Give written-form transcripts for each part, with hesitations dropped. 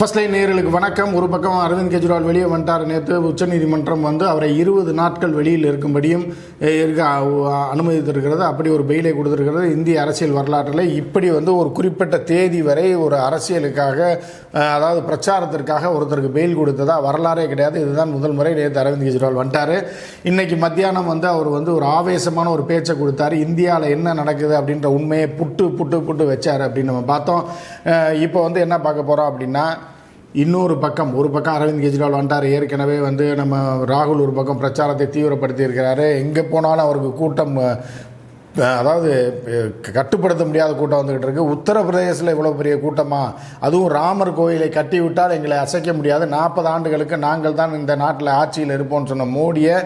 First line நேயர்களுக்கு வணக்கம். ஒரு பக்கம் அரவிந்த் கெஜ்ரிவால் வெளியே வந்துட்டார். நேற்று உச்சநீதிமன்றம் அவரை 20 நாட்கள் வெளியில் இருக்கும்படியும் அனுமதித்திருக்கிறது. அப்படி ஒரு பெயிலை கொடுத்திருக்கிறது. இந்திய அரசியல் வரலாற்றில் இப்படி ஒரு குறிப்பிட்ட தேதி வரை ஒரு அரசியலுக்காக, அதாவது பிரச்சாரத்திற்காக ஒருத்தருக்கு பெயில் கொடுத்ததா வரலாறே கிடையாது. இதுதான் முதல் முறை. நேற்று அரவிந்த் கெஜ்ரிவால் வந்துட்டார். இன்னைக்கு மத்தியானம் அவர் ஒரு ஆவேசமான ஒரு பேச்சை கொடுத்தாரு. இந்தியாவில் என்ன நடக்குது அப்படின்ற உண்மையை புட்டு புட்டு புட்டு வச்சார் அப்படின்னு நம்ம பார்த்தோம். இப்போ என்ன பார்க்க போகிறோம் அப்படின்னா, இன்னொரு பக்கம், ஒரு பக்கம் அரவிந்த் கெஜ்ரிவால் வந்துட்டார். ஏற்கனவே நம்ம ராகுல் ஒரு பக்கம் பிரச்சாரத்தை தீவிரப்படுத்தி இருக்கிறாரு. எங்கே போனாலும் அவருக்கு கூட்டம், அதாவது கட்டுப்படுத்த முடியாத கூட்டம் வந்துக்கிட்டு இருக்குது. உத்தரப்பிரதேசத்தில் இவ்வளோ பெரிய கூட்டமாக, அதுவும் ராமர் கோயிலை கட்டி விட்டால் எங்களை அசைக்க முடியாது, 40 ஆண்டுகளுக்கு நாங்கள் தான் இந்த நாட்டில் ஆட்சியில் இருப்போம்னு சொன்ன மோடியை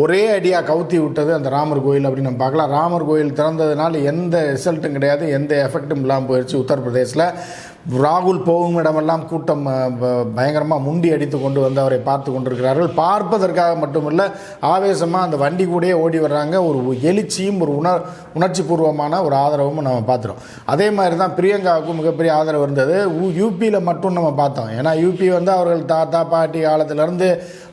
ஒரே அடியாக கவுத்தி விட்டது அந்த ராமர் கோயில் அப்படின்னு நம்ம பார்க்கலாம். ராமர் கோயில் திறந்ததுனால எந்த ரிசல்ட்டும் கிடையாது, எந்த எஃபெக்டும் இல்லாமல் போயிடுச்சு. உத்தரப்பிரதேசில் ராகுல் போகும் இடமெல்லாம் கூட்டம் பயங்கரமாக முண்டி அடித்து கொண்டு வந்து அவரை பார்த்து கொண்டிருக்கிறார்கள். பார்ப்பதற்காக மட்டுமில்லை, ஆவேசமாக அந்த வண்டி கூடயே ஓடி வர்றாங்க. ஒரு எழுச்சியும் ஒரு உணர்ச்சி பூர்வமான ஒரு ஆதரவும் நம்ம பார்த்துறோம். அதே மாதிரி தான் பிரியங்காவுக்கும் மிகப்பெரிய ஆதரவு இருந்தது. யூபியில் மட்டும் நம்ம பார்த்தோம். ஏன்னா யூபி அவர்கள் தாத்தா பாட்டி காலத்திலேருந்து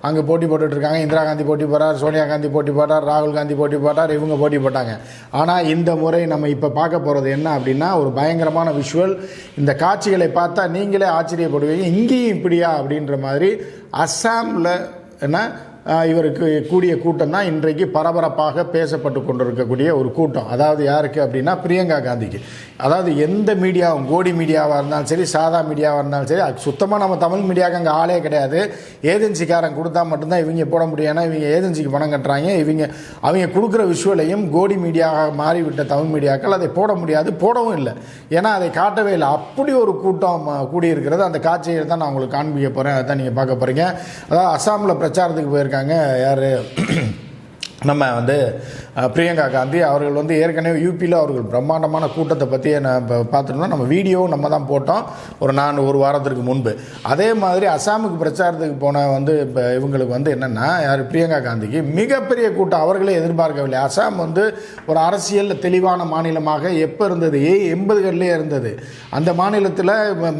அங்கே போட்டி போட்டுட்ருக்காங்க. இந்திரா காந்தி போட்டி போட்டார், சோனியா காந்தி போட்டி போட்டார், ராகுல் காந்தி போட்டி போட்டார், இவங்க போட்டி போட்டாங்க. ஆனால் இந்த முறை நம்ம இப்போ பார்க்க போகிறது என்ன அப்படின்னா, ஒரு பயங்கரமான விஷுவல். இந்த காட்சிகளை பார்த்தா நீங்களே ஆச்சரியப்படுவீங்க. இங்கேயும் இப்படியா அப்படின்ற மாதிரி. அஸ்ஸாமில் இவருக்கு கூடிய கூட்டம் தான் இன்றைக்கு பரபரப்பாக பேசப்பட்டு கொண்டிருக்கக்கூடிய ஒரு கூட்டம். அதாவது யாருக்கு அப்படின்னா, பிரியங்கா காந்திக்கு. அதாவது எந்த மீடியாவும், கோடி மீடியாவாக இருந்தாலும் சரி, சாதா மீடியாவாக இருந்தாலும் சரி, அது சுத்தமாக நம்ம தமிழ் மீடியாவுக்கு அங்கே ஆளே கிடையாது. ஏஜென்சிக்காரன் கொடுத்தா மட்டும்தான் இவங்க போட முடியும். ஏன்னா இவங்க ஏஜென்சிக்கு பணம் கட்டுறாங்க. அவங்க கொடுக்குற விஷுவலையும் கோடி மீடியாவாக மாறிவிட்ட தமிழ் மீடியாக்கள் அதை போட முடியாது, போடவும் இல்லை. ஏன்னா அதை காட்டவே இல்லை. அப்படி ஒரு கூட்டம் கூடியிருக்கிறது. அந்த காட்சியை தான் நான் உங்களுக்கு காண்பிக்க போகிறேன். அதை தான் நீங்கள் பார்க்க போகிறீங்க. அதாவது அஸ்ஸாமில் பிரச்சாரத்துக்கு போயிருக்காங்க. யார்? நம்ம பிரியங்கா காந்தி அவர்கள் ஏற்கனவே யூபியில் அவர்கள் பிரம்மாண்டமான கூட்டத்தை பற்றி பார்த்துருந்தோம். நம்ம வீடியோ நம்ம தான் போட்டோம் ஒரு வாரத்திற்கு முன்பு. அதே மாதிரி அஸ்ஸாமுக்கு பிரச்சாரத்துக்கு போன இப்போ இவங்களுக்கு என்னென்னா, யார்? பிரியங்கா காந்திக்கு மிகப்பெரிய கூட்டம். அவர்களே எதிர்பார்க்கவில்லை. அஸ்ஸாம் ஒரு அரசியல் தெளிவான மாநிலமாக எப்போ இருந்தது? 80களிலே இருந்தது. அந்த மாநிலத்தில்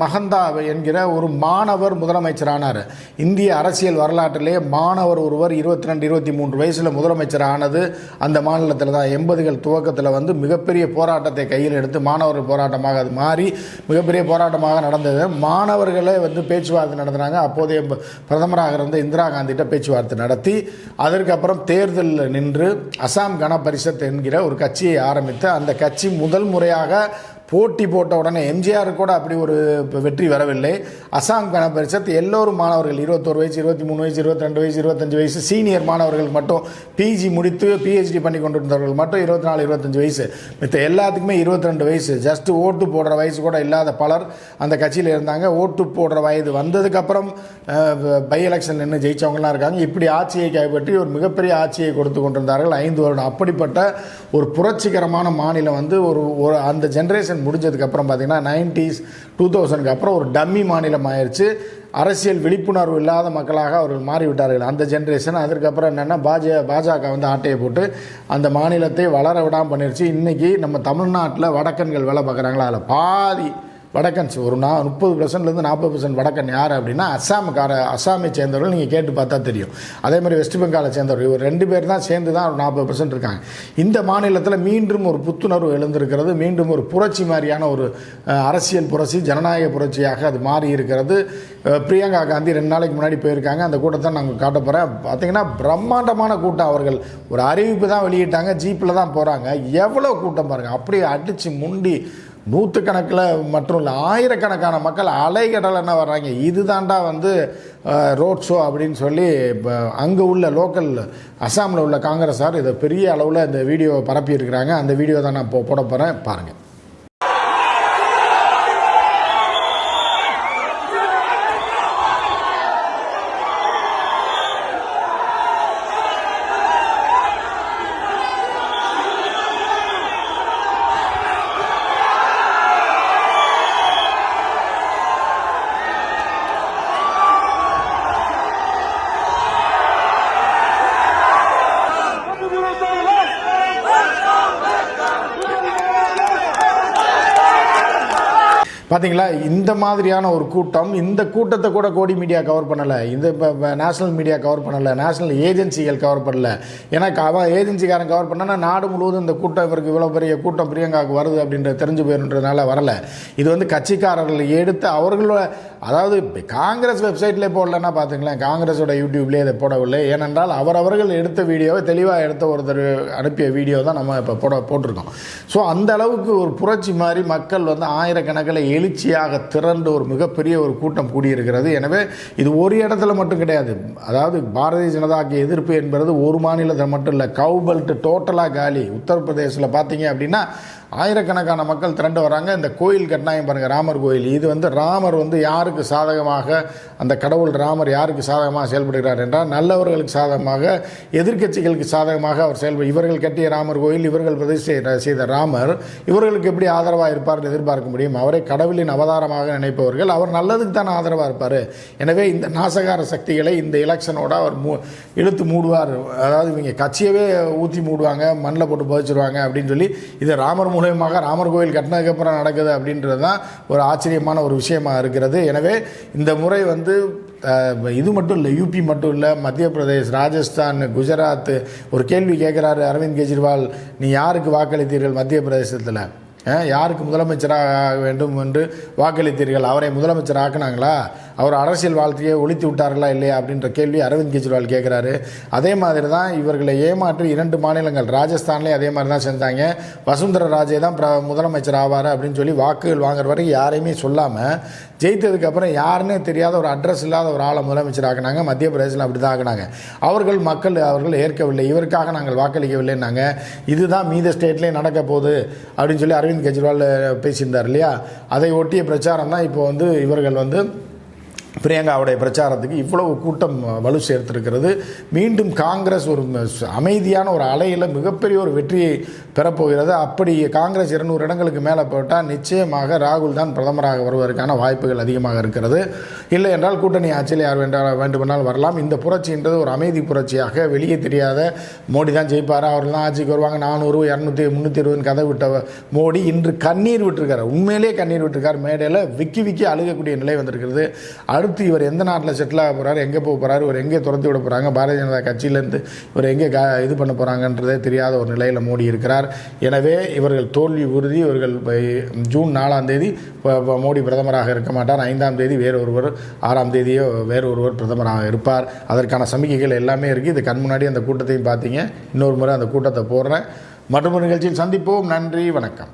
மகந்தா என்கிற ஒரு மாணவர் முதலமைச்சரானார். இந்திய அரசியல் வரலாற்றிலே மாணவர் ஒருவர் 22-23 வயசில் முதலமைச்சர் ஆனது அந்த மாநிலத்தில் தான். 80கள் துவக்கத்தில் மிகப்பெரிய போராட்டத்தை கையில் எடுத்து மாணவர் போராட்டமாக அது மாறி மிகப்பெரிய போராட்டமாக நடந்தது. மாணவர்களே பேச்சுவார்த்தை நடத்தினாங்க. அப்போதைய பிரதமராக இருந்த இந்திரா காந்திகிட்ட பேச்சுவார்த்தை நடத்தி அதற்கப்புறம் தேர்தலில் நின்று அசாம் கன பரிஷத் என்கிற ஒரு கட்சியை ஆரம்பித்து, அந்த கட்சி முதல் முறையாக போட்டி போட்ட உடனே எம்ஜிஆர் கூட அப்படி ஒரு வெற்றி வரவில்லை. அசாம் கன பரிஷத் எல்லோரும் மாணவர்கள், 21 வயசு, 23 வயசு, 22 வயசு, 25 வயசு, சீனியர் மாணவர்கள் மட்டும், பிஜி முடித்து பிஹெச்டி பண்ணி கொண்டிருந்தவர்கள் மட்டும் 24-25 வயசு, மித்த எல்லாத்துக்குமே 22 வயசு. ஜஸ்ட் ஓட்டு போடுற வயசு கூட இல்லாத பலர் அந்த கட்சியில் இருந்தாங்க. ஓட்டு போடுற வயது வந்ததுக்கப்புறம் பை எலெக்ஷன் நின்று ஜெயிச்சவங்களாம் இருக்காங்க. இப்படி ஆட்சியை கைப்பற்றி ஒரு மிகப்பெரிய ஆட்சியை கொடுத்து கொண்டிருந்தார்கள் 5 வருடம். அப்படிப்பட்ட ஒரு புரட்சிகரமான மாநிலம் ஒரு அந்த ஜென்ரேஷன் முடிஞ்சதுக்கப்புறம் பார்த்தீங்கன்னா 90s 2000க்கு அப்புறம் ஒரு டம்மி மாநிலம் ஆயிடுச்சு. அரசியல் விழிப்புணர்வு இல்லாத மக்களாக அவர்கள் மாறிவிட்டார்கள் அந்த ஜென்ரேஷன். அதற்கப்புறம் என்னென்னா பாஜக ஆட்டையை போட்டு அந்த மாநிலத்தை வளர விடாமல் பண்ணிடுச்சு. இன்றைக்கி நம்ம தமிழ்நாட்டில் வடக்கன்கள் வேலை பார்க்குறாங்களா, அதில் பாதி வடக்கன்ஸ், ஒரு 30%லேருந்து 40% வடக்கன் யார் அப்படின்னா அஸ்ஸாமை சேர்ந்தவர்கள். நீங்கள் கேட்டு பார்த்தா தெரியும். அதே மாதிரி வெஸ்ட் பெங்காலை சேர்ந்தவர்கள். இவர் 2 பேர் தான் சேர்ந்து தான் ஒரு 40% இருக்காங்க. இந்த மாநிலத்தில் மீண்டும் ஒரு புத்துணர்வு எழுந்திருக்கிறது. மீண்டும் ஒரு புரட்சி மாதிரியான ஒரு அரசியல் புரட்சி, ஜனநாயக புரட்சியாக அது மாறி இருக்கிறது. பிரியங்கா காந்தி 2 நாளைக்கு முன்னாடி போயிருக்காங்க. அந்த கூட்டத்தை நாங்கள் காட்ட போகிறேன். பார்த்தீங்கன்னா பிரம்மாண்டமான கூட்டம். அவர்கள் ஒரு அறிவிப்பு தான் வெளியிட்டாங்க. ஜீப்பில் தான் போகிறாங்க. எவ்வளோ கூட்டம் பாருங்கள். அப்படியே அடித்து முண்டி நூற்றுக்கணக்கில் மற்றும் இல்லை ஆயிரக்கணக்கான மக்கள் அலைகடலன்னு வர்றாங்க. இது தாண்டா ரோட் ஷோ அப்படின்னு சொல்லி அங்கே உள்ள லோக்கல் அஸ்ஸாமில் உள்ள காங்கிரஸார் இதை பெரிய அளவில் இந்த வீடியோவை பரப்பி இருக்கிறாங்க. அந்த வீடியோ தான் நான் போட போகிறேன், பாருங்கள். பார்த்தீங்களா, இந்த மாதிரியான ஒரு கூட்டம், இந்த கூட்டத்தை கூட கோடி மீடியா கவர் பண்ணலை, இந்த நேஷனல் மீடியா கவர் பண்ணலை, நேஷனல் ஏஜென்சிகள் கவர் பண்ணலை. ஏன்னா ஏஜென்சிக்காரன் கவர் பண்ணனா நாடு முழுவதும் இந்த கூட்டம் இவருக்கு இவ்வளோ பெரிய கூட்டம் பிரியங்காவுக்கு வருது அப்படின்ற தெரிஞ்சு போயிருன்றதுனால வரலை. இது வந்து கட்சிக்காரர்கள் எடுத்து அவர்களோட, அதாவது காங்கிரஸ் வெப்சைட்லேயே போடலன்னா பார்த்துங்களேன், காங்கிரஸோட யூடியூப்லேயே இதை போடவில்லை. ஏனென்றால் அவர்கள் எடுத்த வீடியோவை தெளிவாக எடுத்த ஒருத்தர் அனுப்பிய வீடியோ தான் நம்ம இப்போ போட்டிருக்கோம். ஸோ அந்த அளவுக்கு ஒரு புரட்சி மாதிரி மக்கள் வந்து ஆயிரக்கணக்கில் எழுச்சியாக திரண்டு ஒரு மிகப்பெரிய ஒரு கூட்டம் கூடியிருக்கிறது. எனவே இது ஒரு இடத்துல மட்டும் கிடையாது. அதாவது பாரதிய ஜனதாக்கு எதிர்ப்பு என்பது ஒரு மாநிலத்தில் மட்டும் இல்லை, கவுபெல்ட் டோட்டலாக காலி. உத்தரப்பிரதேசில் பார்த்தீங்க அப்படின்னா ஆயிரக்கணக்கான மக்கள் திரண்டு வராங்க. இந்த கோயில் கட்டினாங்க பாருங்கள், ராமர் கோயில். இது வந்து ராமர் வந்து யாருக்கு சாதகமாக, அந்த கடவுள் ராமர் யாருக்கு சாதகமாக செயல்படுகிறார் என்றால் நல்லவர்களுக்கு சாதகமாக, எதிர்க்கட்சிகளுக்கு சாதகமாக அவர் இவர்கள் கட்டிய ராமர் கோயில், இவர்கள் பிரதிஷ்டை செய்த ராமர் இவர்களுக்கு எப்படி ஆதரவாக இருப்பார் எதிர்பார்க்க முடியும்? அவரை கடவுளின் அவதாரமாக நினைப்பவர்கள், அவர் நல்லதுக்கு தான் ஆதரவாக இருப்பார். எனவே இந்த நாசகார சக்திகளை இந்த எலெக்ஷனோட அவர் இழுத்து மூடுவார். அதாவது இவங்க கட்சியவே ஊற்றி மூடுவாங்க, மண்ணில் போட்டு புதைச்சிருவாங்க அப்படின்னு சொல்லி இது ராமர் மூலமாக ராமர் கோயில் கட்டினதுக்கப்புறம் நடக்குது அப்படின்றது தான் ஒரு ஆச்சரியமான ஒரு விஷயமாக இருக்கிறது. எனவே இந்த முறை வந்து இது மட்டும் இல்லை, யூபி மட்டும் இல்லை, மத்திய பிரதேஷ், ராஜஸ்தான், குஜராத். ஒரு கேள்வி கேட்குறாரு அரவிந்த் கெஜ்ரிவால், நீ யாருக்கு வாக்களித்தீர்கள் மத்திய பிரதேசத்தில், யாருக்கு முதலமைச்சராக வேண்டும் என்று வாக்களித்தீர்கள், அவரை முதலமைச்சர் ஆக்குனாங்களா, அவர் அரசியல் வாழ்க்கையை ஒழித்து விட்டார்களா இல்லையா அப்படின்ற கேள்வி அரவிந்த் கெஜ்ரிவால் கேட்குறாரு. அதே மாதிரி தான் இவர்களை ஏமாற்றி 2 மாநிலங்கள், ராஜஸ்தான்லேயும் அதே மாதிரி தான் செஞ்சாங்க. வசுந்தர ராஜே தான் முதலமைச்சர் ஆவார் அப்படின்னு சொல்லி வாக்குகள் வாங்குற வரைக்கும் யாரையுமே சொல்லாமல் ஜெயித்ததுக்கப்புறம் யாருன்னே தெரியாத ஒரு அட்ரஸ் இல்லாத ஒரு ஆளை முதலமைச்சர் ஆக்குனாங்க. மத்திய பிரதேசத்தில் அப்படி தான் ஆக்குனாங்க. அவர்கள் ஏற்கவில்லை, இவருக்காக நாங்கள் வாக்களிக்கவில்லைன்னாங்க. இதுதான் மீத ஸ்டேட்லேயே நடக்க போகுது அப்படின்னு சொல்லி அரவிந்த் கெஜ்ரிவால் பேசியிருந்தார் இல்லையா. அதை ஒட்டிய பிரச்சாரம் தான் இப்போ வந்து இவர்கள் வந்து பிரியங்காவுடைய பிரச்சாரத்துக்கு இவ்வளவு கூட்டம் வலு சேர்த்திருக்கிறது. மீண்டும் காங்கிரஸ் ஒரு அமைதியான ஒரு அலையில் மிகப்பெரிய ஒரு வெற்றியை பெறப்போகிறது. அப்படி காங்கிரஸ் 200 இடங்களுக்கு மேலே போட்டால் நிச்சயமாக ராகுல் தான் பிரதமராக வருவதற்கான வாய்ப்புகள் அதிகமாக இருக்கிறது. இல்லை என்றால் கூட்டணி ஆட்சியில் யார் வேண்டுமென்றால் வரலாம். இந்த புரட்சின்றது ஒரு அமைதி புரட்சியாக, வெளியே தெரியாத மோடி தான் ஜெயிப்பார், அவர்கள் தான் ஆட்சிக்கு வருவாங்க, 400, 200, 320 கதை விட்ட மோடி இன்று கண்ணீர் விட்டுருக்கார். உண்மையிலே கண்ணீர் விட்டுருக்கார். மேடையில் விக்கி அழுகக்கூடிய நிலை வந்திருக்கிறது. அடுத்து இவர் எந்த நாட்டில் செட்டில் ஆக போகிறார், எங்கே போக போகிறார், இவர் எங்கே துரத்தி விட போகிறாங்க, பாரதிய ஜனதா கட்சியிலேருந்து இவர் எங்கே இது பண்ண போகிறாங்கன்றதே தெரியாத ஒரு நிலையில் மோடி இருக்கிறார். எனவே இவர்கள் தோல்வி உறுதி. இவர்கள் ஜூன் 4ஆம் தேதி மோடி பிரதமராக இருக்க மாட்டார். 5ஆம் தேதி வேறொருவர், 6ஆம் தேதியோ வேறொருவர் பிரதமராக இருப்பார். அதற்கான சமிக்கைகள் எல்லாமே இருக்குது. இது கண் முன்னாடி அந்த கூட்டத்தையும் பார்த்தீங்க. இன்னொரு முறை அந்த கூட்டத்தை போடுறேன். மற்றொரு நிகழ்ச்சியில் சந்திப்போம். நன்றி, வணக்கம்.